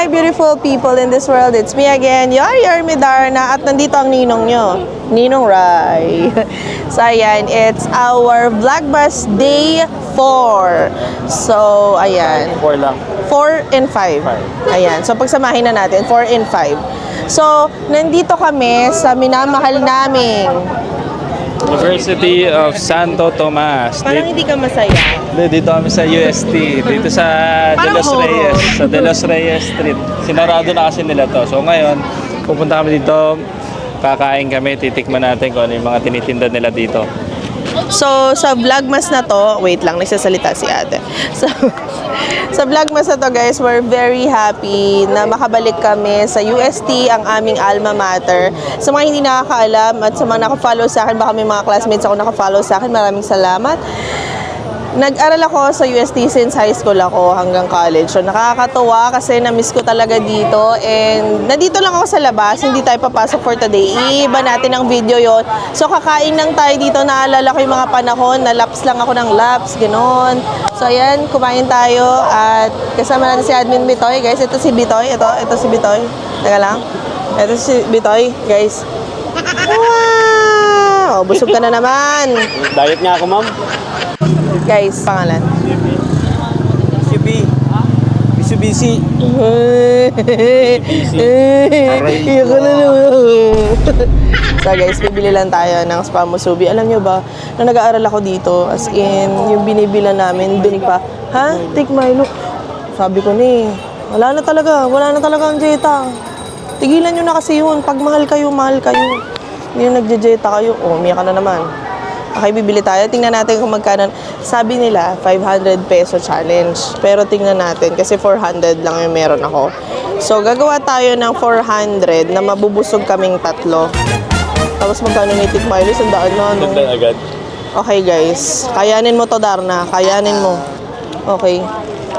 my beautiful people in this world. It's me again, Yari Darna, at nandito ang ninong nyo, Ninong Rai. So ayan, it's our Vlogmas Day 4. So ayan. 4 lang. 4 and 5. Ayan, so pagsamahin na natin, 4 and 5. So, nandito kami sa minamahal naming University of Santo Tomas. Parang hindi ka masaya. Dito kami sa UST. Dito sa De Los Reyes. Sa De Los Reyes Street. Sinarado na kasi nila to. So ngayon, pupunta kami dito. Kakain kami. Titikman natin kung ano yung mga tinitinda nila dito. So, sa Vlogmas na to, wait lang, nagsasalita si ate. So, sa Vlogmas na to guys, we're very happy na makabalik kami sa UST, ang aming alma mater. Sa mga hindi nakakaalam at sa mga nakafollow sa akin, baka may mga classmates ako nakafollow sa akin, maraming salamat. Nag-aral ako sa UST since high school ako hanggang college. So nakakatuwa kasi na-miss ko talaga dito. And nandito lang ako sa labas, hindi tayo papasok for today. Iiba natin ang video yon. So kakain lang tayo dito. Naalala ko yung mga panahon na laps lang ako ng laps, ganoon. So ayan, kumain tayo at kasama natin si Admin Bitoy. Guys, ito si Bitoy. Ito si Bitoy. Teka lang. Ito si Bitoy, guys. Wow! Busog ka na naman. Diet nga ako, ma'am. Guys, pangalan. Mitsubishi. Iyoko na naman. So guys, bibili lang tayo ng spam musubi. Alam nyo ba, nung nag-aaral ako dito, as in, yung binibila namin, dun pa, ha? Take Milo. Sabi ko ni, wala na talaga ang Jetta. Tigilan nyo na kasi yun. Pag mahal kayo. Hindi yung nagje-Jetta kayo. Oh, umiyak ka na naman. Okay, bibili tayo. Tingnan natin kung magkano. Sabi nila, 500 peso challenge. Pero tingnan natin kasi 400 lang yung meron ako. So, gagawa tayo ng 400 na mabubusog kaming tatlo. Tapos magkano ni Tik Milo? Sandaan na. No? Agad. Okay, guys. Kayanin mo to, Darna. Kayanin mo. Okay.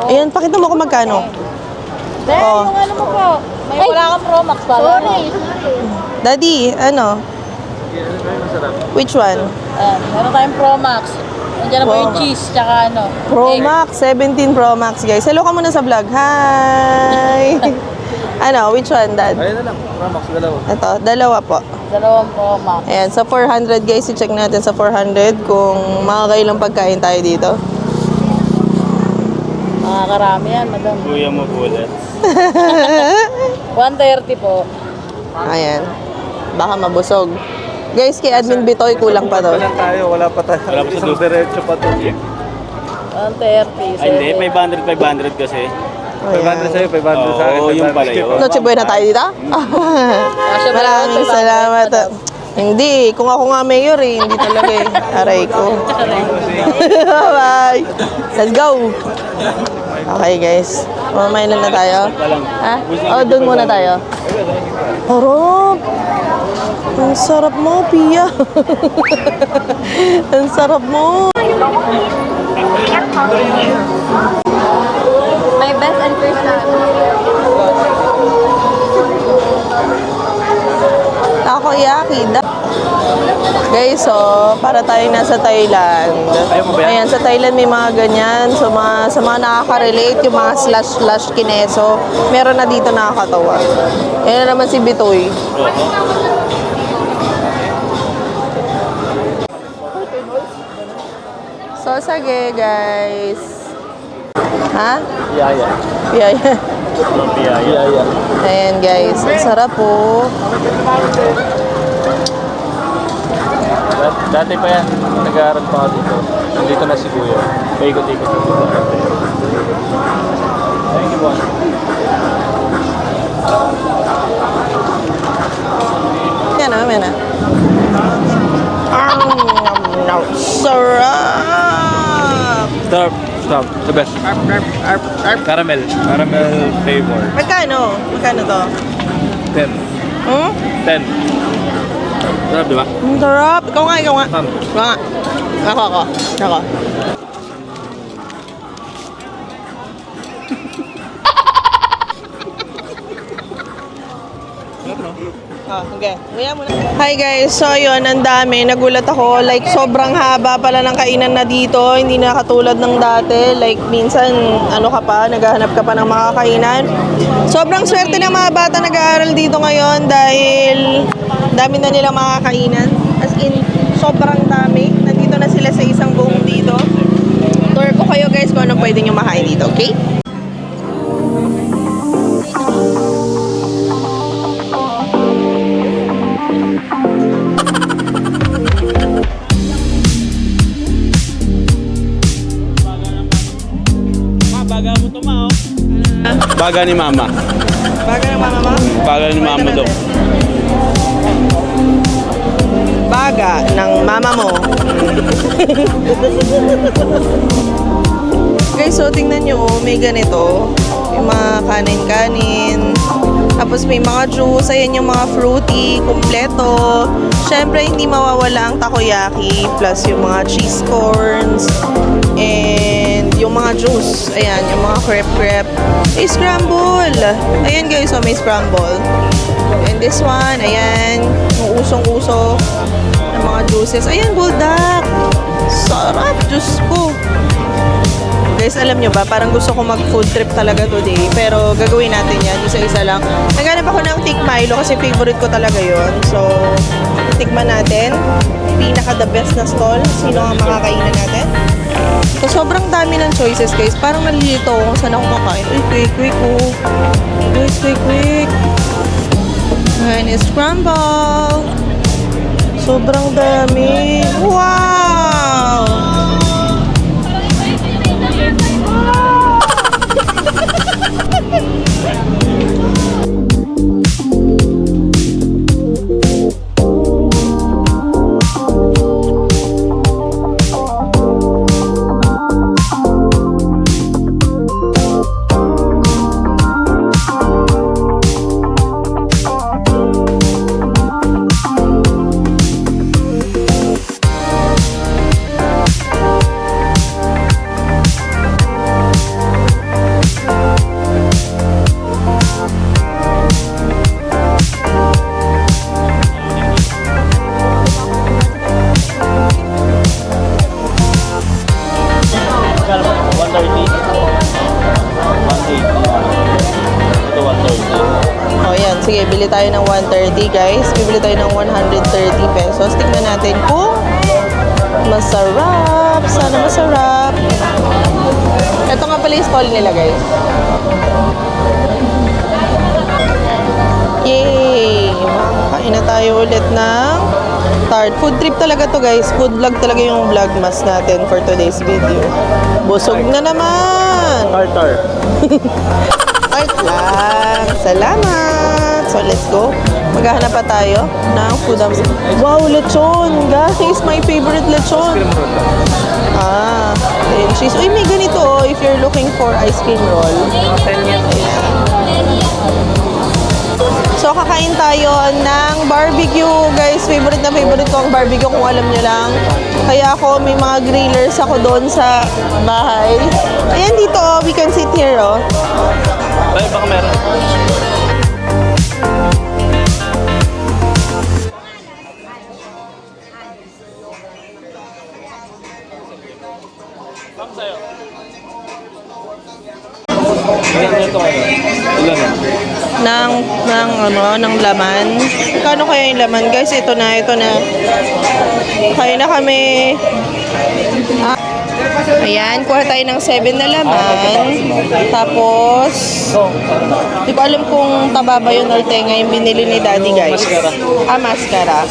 Ayan, pakita mo kung magkano. Dahil yung ano mo po, may wala kang Pro Max ba? Sorry. Daddy, ano? Which one? Meron tayong Pro Max. Nandiyan na po yung cheese, tsaka ano. Pro egg. Max, 17 Pro Max, guys. Hello ka muna sa vlog. Hi! Ano, which one, Dad? Ayun na lang. Pro Max, dalawa. Ito, dalawa po. Dalawang Pro Max. Ayan, sa 400, guys. I-check natin sa 400 kung makakailang pagkain tayo dito. Makakarami yan, madam. Kuya mo bulat. 130 po. Ayan. Baka mabusog. Guys, kay Admin Bitoy, kulang pa to. Wala pa tayo. Wala pa sa diretso pa to. 130. Ay, hindi. May 500 kasi. 500 sa'yo, 500 sa akin. Oo, yung pala yun. Noche buena tayo dito? Maraming salamat. Hindi, kung ako nga mayor eh, hindi talaga eh. Aray ko. Bye! Let's go! Okay guys, mamamain lang na tayo. Ha? Oh, doon muna tayo. Harap! Ang sarap mo, Pia. Ang sarap mo. My best and first Takoyaki. Guys, so, para tayo nasa Thailand. Ayan, sa Thailand may mga ganyan. So, sa mga nakaka-relate, yung mga slash kineso, meron na dito nakakatawa. Ayan na naman si Bitoy. So, sige, guys. Ha? Piyaya. Piyaya. Piyaya. Ayan, guys. Ang sarap po. Dati pa yan, nag-aaral pa ako dito. Nandito na si Kuya. Paikot-ikot na dito. Thank you, boss. Yan na, yan na. Sarap! Stop. The best. Caramel flavor. Magkano? Magkano to? 10. Hmm? 10. Sarap, di ba? Ang sarap. Ikaw nga. Ikaw nga. Ako. Sarap, no? Oh, okay. Maya muna. Hi guys, so yun, ang dami. Nagulat ako. Like, sobrang haba pala ng kainan na dito. Hindi na katulad ng dati. Like, minsan, ano ka pa, naghahanap ka pa ng makakainan. Sobrang swerte ng mga bata nag-aaral dito ngayon dahil dami na nilang makakainan. As in, sobrang dami. Nandito na sila sa isang buong dito. Tour ko kayo guys kung anong pwede nyo makain dito, okay? Baga ni Mama. Baga ng mama mo? Baga ni Mama daw. Baga ng mama mo. Guys, so tingnan nyo, may ganito. May mga kanin-kanin. Tapos may mga juice. Ayan yung mga fruity, kumpleto. Syempre, hindi mawawala ang takoyaki. Plus yung mga cheese corns. And yung mga juice. Ayan, yung mga crepe-crepe. May scramble. Ayan guys, so may scramble. And this one, ayan. Yung usong-uso ng mga juices. Ayan, buldak. Sarap, Diyos ko. Guys, alam nyo ba, parang gusto ko mag-food trip talaga today. Pero gagawin natin yan, isa-isa lang. Naghanap ako ng Tik Milo kasi favorite ko talaga yon. So, tikman natin. Pinaka-the best na stall. Sino ang makakainan natin? So, sobrang dami ng choices, guys. Parang nalilito ako kung saan ako kakain. Uy, quick, oh. Guys, quick. Ayan, is scramble. Sobrang dami. Wow! Sige, bili tayo ng 130 guys. Bibili tayo ng 130 pesos. Tingnan natin kung masarap. Sana masarap. Ito nga pala yung stall nila guys. Yay! Makakain na tayo ulit ng tart. Food trip talaga to guys. Food vlog talaga yung vlogmas natin for today's video. Busog na naman! Tartar. Tart lang. Salamat! So, let's go. Maghahanap pa tayo ng food. Wow, lechon! Guys, my favorite lechon! Ah, and cheese. Uy, may ganito oh, if you're looking for ice cream roll. So, kakain tayo ng barbecue. Guys, favorite na favorite ko ang barbecue kung alam nyo lang. Kaya ako, may mga grillers ako doon sa bahay. Ayan dito, oh, we can sit here, oh. Tayo, baka meron. ng laman. Kano kaya yung laman, guys? Ito na. Kaya na kami. Ayan, kuha tayo ng 7 na laman. Tapos, di ko alam kung taba ba yun or tenga yung binili ni Daddy, guys. Mascara.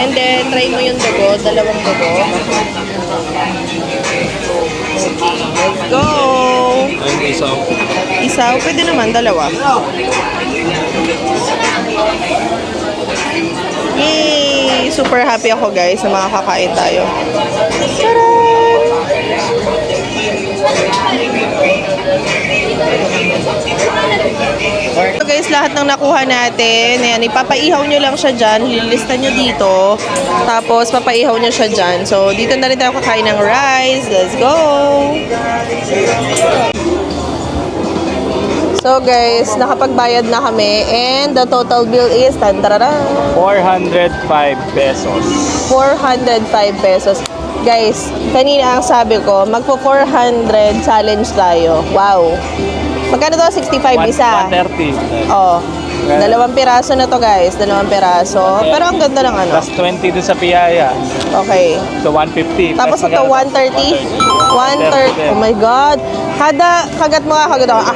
And then, try mo yung dugo, dalawang dugo. Let's go! Isaw, pwede naman, dalawa. Yay! Super happy ako guys na makakakain tayo. Taran! So guys, lahat ng nakuha natin, ayan, ipapaihaw nyo lang siya dyan, lilista nyo dito, tapos papaihaw nyo siya dyan. So, dito na rin tayo kakain ng rice. Let's go! So guys, nakapagbayad na kami and the total bill is 405 pesos. 405 pesos. Guys, kanina ang sabi ko, magpo 400 challenge tayo. Wow. Magkano to? 65 isa. 130. Oh. Dalawang piraso na to guys, dalawang piraso. Pero ang ganda ng ano. Plus 20 dun sa Piyaya. Okay. So 150. Tapos Plus ito magkano? 130. 130. Oh my God. Kagat mo kagad ako.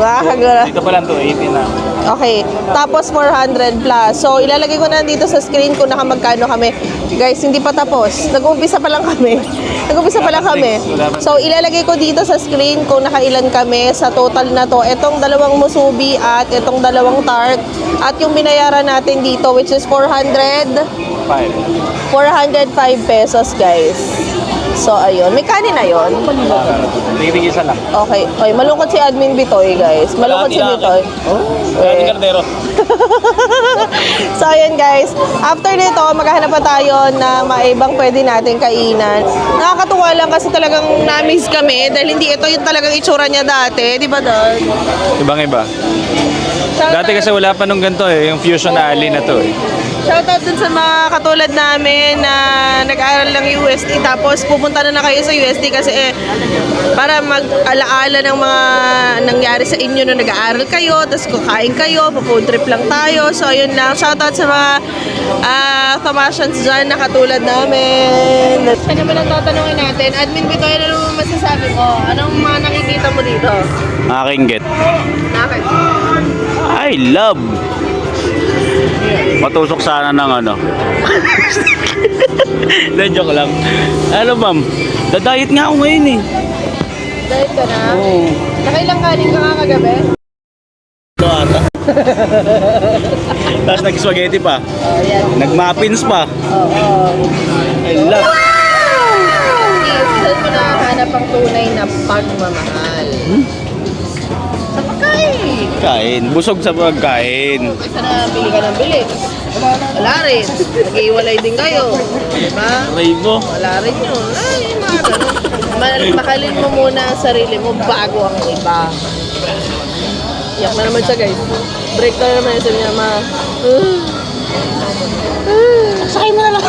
Kagad. Dito pa lang 280 na. Okay. Tapos 400 plus. So ilalagay ko na dito sa screen kung nakamagkano kami. Guys, hindi pa tapos. Nag-uumpisa pa lang kami. So ilalagay ko dito sa screen kung nakailan kami sa total na to. Itong dalawang musubi at itong dalawang tart. At yung binayaran natin dito which is 405 pesos guys. So ayun, may kanin na yun. Tigil isa lang. Okay. Oy, malungkot si Admin Bitoy guys. Malungkot si Bitoy. Kaya Cardero. So ayan guys, after nito maghahanap pa tayo ng maibang pwede natin kainan. Nakakatuwa lang kasi talagang na-miss kami dahil hindi ito yung talagang itsura niya dati, di ba Don? Ibang iba. Dati kasi wala pa nung ganito eh, yung Fusion Alley na to eh. Shoutout dun sa mga katulad namin na nag-aaral ng UST tapos pupunta na kayo sa UST kasi para mag-alaala ng mga nangyari sa inyo nung nag-aaral kayo tapos kakain kayo, food trip lang tayo. So ayun lang, shoutout sa mga Thomasians dyan na katulad namin. Ano naman ang tatanungin natin? Admin Bitoy, ano naman masasabi mo? Anong mga nakikita mo dito? Aking get. Bakit? I love. Matusok sana ng ano. Hindi, joke lang. Ano ma'am, da-diet nga ako ngayon eh. Diet ka na? Oo. Nakailang kanin ka nga kagabi? Ito ata. Tapos nag-spaghetti pa. Oh, yan. Nag-muffins pa. Oo. I love. Saan mo nakahanap ang tunay na pagmamahal? Sa pagkain. Kain. Busog sa pagkain. Kaysa na bili ka ng bili. Wala rin. Nag-iwalay din kayo. Diba? Raibo. Wala rin yun. Ay, mga ganun. Mahalin mo muna ang sarili mo bago ang iba. Iyak na naman siya guys. Break na naman yung sabi niya, ma. Sakay mo na lang.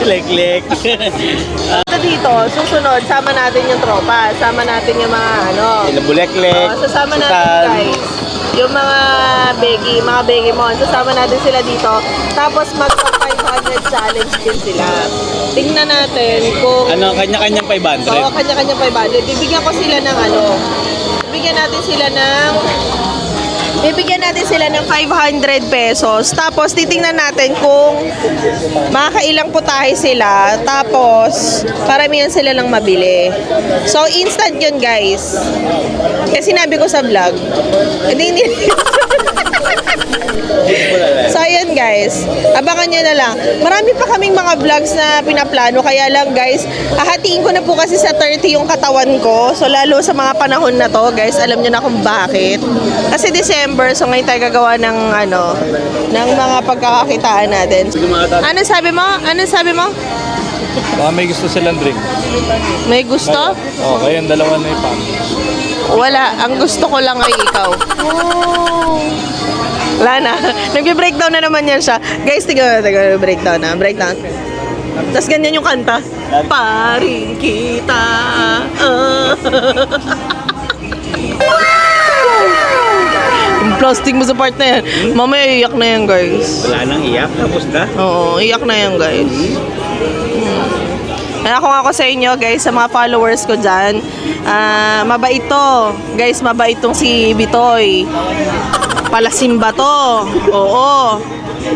Lek-lek. Dito, susunod, sama natin yung tropa. Sama natin yung mga ano. Ilabulek-lek. Sasama natin Sutan. guys. Yung mga begi mo. Sasama natin sila dito. Tapos mag-500 challenge din sila. Tingnan natin kung... Ano, kanya-kanyang 500. Oo, kanya-kanya 500. Bibigyan ko sila ng ano. Bibigyan natin sila ng 500 pesos. Tapos titingnan natin kung makakailang putahe sila. Tapos paramihan sila ng mabili. So instant yun guys. Kasi sinabi ko sa vlog. Hindi. So ayan guys, abangan nyo na lang. Marami pa kaming mga vlogs na pinaplano. Kaya lang guys, hahatiin ko na po kasi sa 30 yung katawan ko. So lalo sa mga panahon na to guys, alam nyo na kung bakit. Kasi December, so ngayon tayo gagawa ng ano, ng mga pagkakakitaan natin. Ano sabi mo? Baka may gusto silang drink. May gusto? Oo, kayong dalawa na yung pang. Wala, ang gusto ko lang ay ikaw. Wala na. Nag-breakdown na naman yan siya. Guys, tingnan breakdown na. Breakdown. Tapos ganyan yung kanta. Paring kita. Yung plastic mo sa part na yan. Mamaya iyak na yan, guys. Wala nang iyak. Tapos na. Oo, iyak na yan, guys. Ako nga ako sa inyo, guys, sa mga followers ko dyan. Mabait to. Guys, mabait tong si Bitoy. Palasimba to. Oo.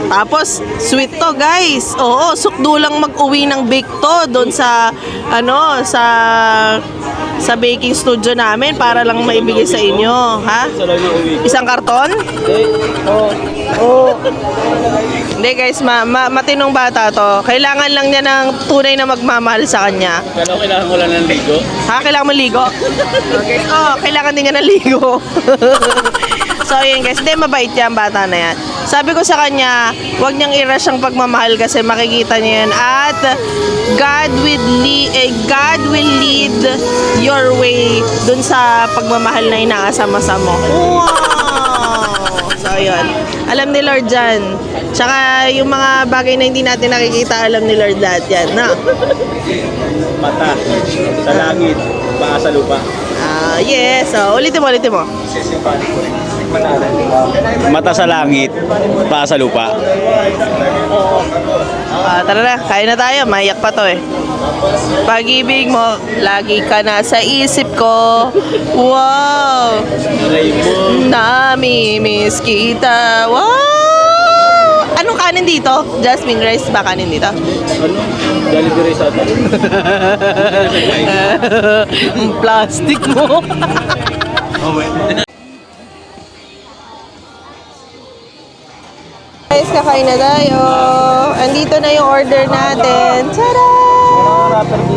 Tapos, sweet to, guys. Oo, sukdo lang mag-uwi ng bake to doon sa, ano, sa baking studio namin para lang maibigay sa inyo. Ha? Isang karton? Hindi guys, matinong bata to. Kailangan lang niya ng tunay na magmamahal mahal sa kanya. Pero kailangan ko lang ng ligo. Ha? Kailangan maligo? Okay. Oh, kailangan din nga ng ligo. So, yun guys. Hindi, mabait yan, bata na yan. Sabi ko sa kanya, huwag niyang i-rush ang pagmamahal kasi makikita niya yan. At God will lead your way dun sa pagmamahal na inaasama-sa mo. Wow! So, yun. Alam ni Lord dyan. Tsaka yung mga bagay na hindi natin nakikita, alam ni Lord lahat yan. Na? Mata. Sa langit. Paa sa lupa. Yes. So, ulitin mo. Mata sa langit. Paa sa lupa. Tara na, kain na tayo. Mayak pa to eh. Pag-ibig mo, lagi ka na sa isip ko. Wow! Nami-miss kita. Wow! Anong kanin dito? Jasmine rice ba kanin dito? Ano? Jollibee rice ata. Plastic mo. Guys, kakain na tayo. Andito na yung order natin. Tada!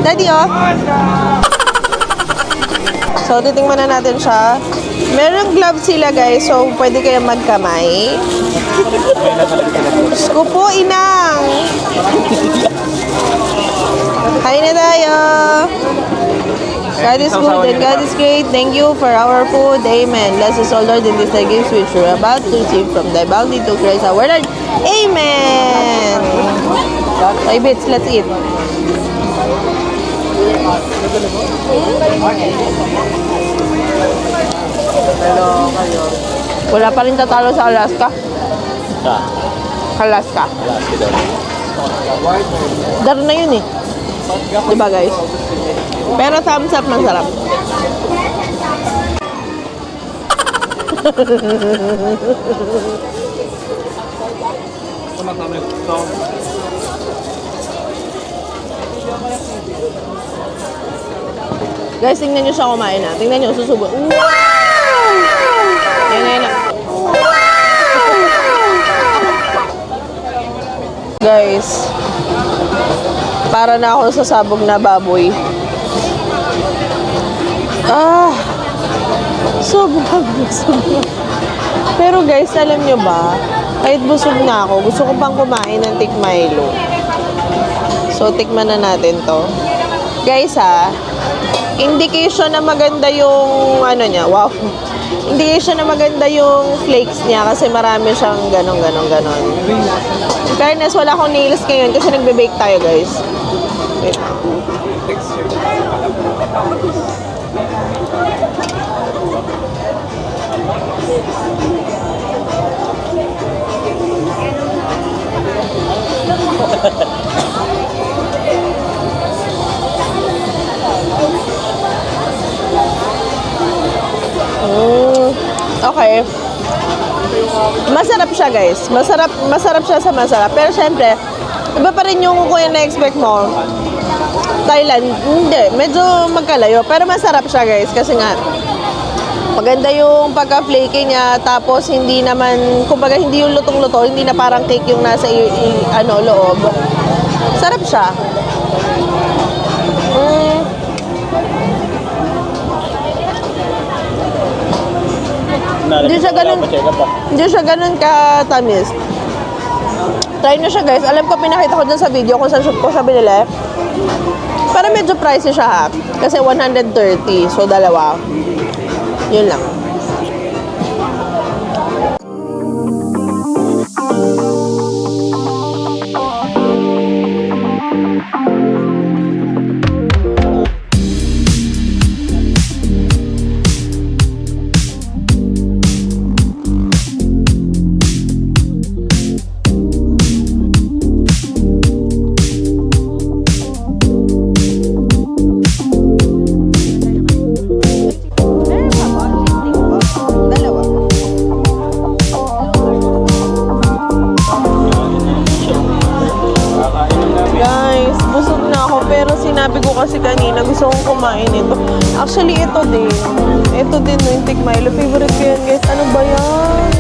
Daddy, oh. So, titingnan na natin siya. Merong gloves sila, guys. So, pwede kayo magkamay. Diyos po, inang. Kain na tayo. God is good and God is great. Thank you for our food. Amen. Bless us, O Lord, in this gifts which we're about to receive from thy bounty to Christ our Lord. Amen. Okay, bits, let's eat. Wala pa rin tatalo sa Alaska. Alaska. Daro na yun eh. Diba guys? Pero thumbs up, masarap. Guys, tingnan nyo siya kumain na. Tingnan nyo, susubo. Wow! Yan. Guys, para na ako sa sabog na baboy. Sobrang busog. Pero guys, alam nyo ba, kahit busog na ako, gusto ko pang kumain ng tikmilo. So, tikman na natin to. Guys indication na maganda yung ano niya. Wow. Indication na maganda yung flakes niya kasi marami siyang ganon. In fairness, wala akong nails ngayon kasi nagbe-bake tayo, guys. Wait. Okay. Masarap siya, guys. Masarap siya sa masarap. Pero syempre, iba pa rin yung kung yung na-expect mo. Thailand, hindi. Medyo magkalayo. Pero masarap siya, guys. Kasi nga, maganda yung pagka-flaky niya. Tapos, hindi naman, kumbaga, hindi yung lutong-luto. Hindi na parang cake yung nasa loob. Sarap siya. Hindi siya ganun ka-tamis. Try nyo siya, guys. Alam ko, pinakita ko dyan sa video kung saan ko siya binili. Para medyo pricey siya, ha. Kasi 130. So, dalawa. Yun lang. Sinabi ko kasi kanina, gusto kong kumain ito. Actually, ito din. Ito din, yung tikmilo. Favorite ko yan, guys. Ano ba yan?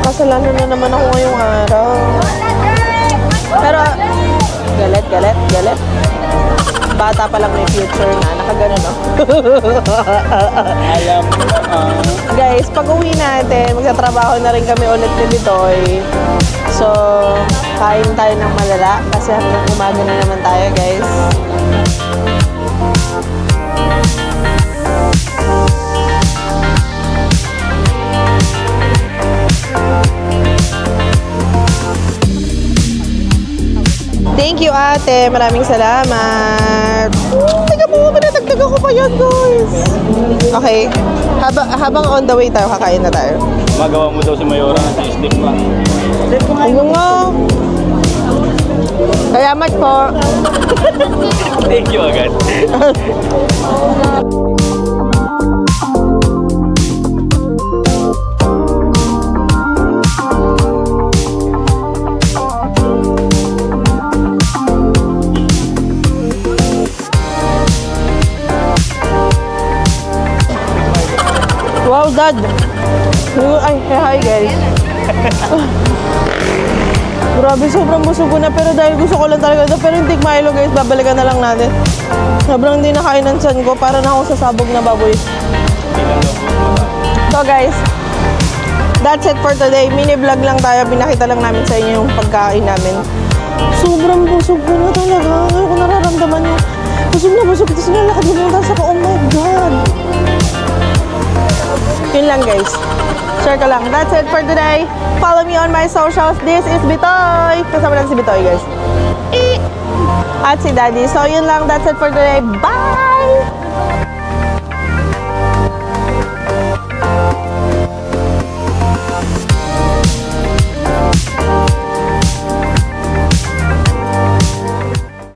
Kasalanan na naman ako ngayong araw. Pero, galit. Bata pa lang may future na. Nakagano, no? Alam mo, Guys, pag uwi natin, magtatrabaho na rin kami ulit ni Bitoy. So, kain tayo ng malala kasi hanggang umaga na naman tayo, guys. Thank you, ate. Maraming salamat. Teka po, pinatagtag ako pa yan, guys. Okay. Habang on the way tayo, kakain na tayo. magawa mo daw si Mayora ng cheese pa. Ayun nga. Salamat po. Thank you agad. Wow, Dad. Ay, hi guys. Grabe, sobrang busog ko na. Pero dahil gusto ko lang talaga ito. Pero yung Tig Milo, guys, babalikan na lang natin. Sobrang hindi nakain ng tiyan ko. Para na akong sasabog na baboy. So, guys, that's it for today. Mini vlog lang tayo. Pinakita lang namin sa inyo yung pagkain namin. Sobrang busog ko na talaga. Ngayon ko nararamdaman yung busog na busog. Tapos nalakad lumunta sa ko. Oh my God. Yun lang, guys. Share ko lang. That's it for today. Follow me on my socials. This is Bitoy. Kasama natin si Bitoy, guys. At si Daddy. So, yun lang. That's it for today. Bye!